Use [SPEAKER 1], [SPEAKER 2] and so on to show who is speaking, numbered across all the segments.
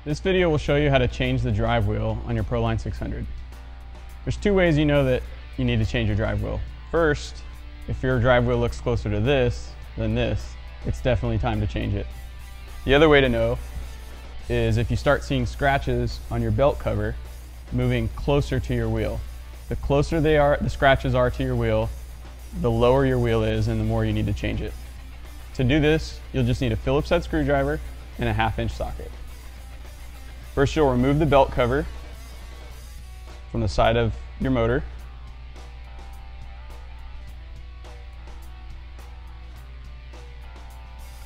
[SPEAKER 1] This video will show you how to change the drive wheel on your Proline 600. There's two ways you know that you need to change your drive wheel. First, if your drive wheel looks closer to this than this, it's definitely time to change it. The other way to know is if you start seeing scratches on your belt cover moving closer to your wheel. The closer the scratches are to your wheel, the lower your wheel is and the more you need to change it. To do this, you'll just need a Phillips head screwdriver and a 1/2-inch socket. First, you'll remove the belt cover from the side of your motor.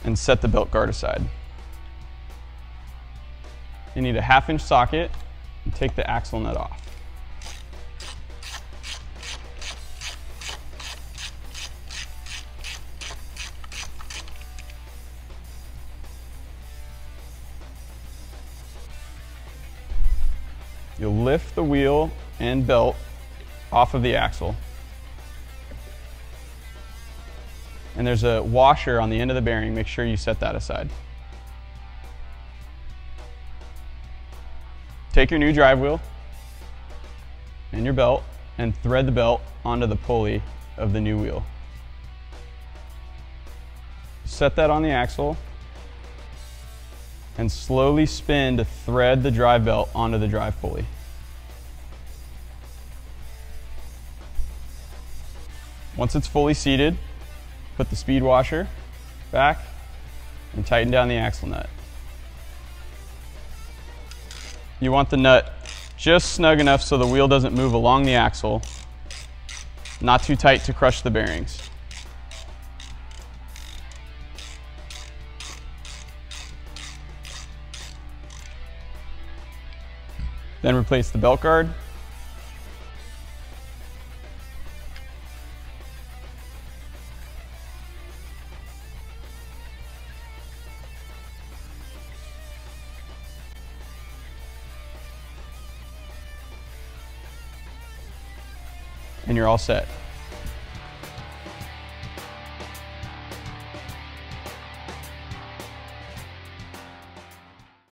[SPEAKER 1] And set the belt guard aside. You need a 1/2-inch socket and take the axle nut off. You'll lift the wheel and belt off of the axle. And there's a washer on the end of the bearing. Make sure you set that aside. Take your new drive wheel and your belt and thread the belt onto the pulley of the new wheel. Set that on the axle and slowly spin to thread the drive belt onto the drive pulley. Once it's fully seated, put the speed washer back and tighten down the axle nut. You want the nut just snug enough so the wheel doesn't move along the axle, not too tight to crush the bearings. Then replace the belt guard. And you're all set.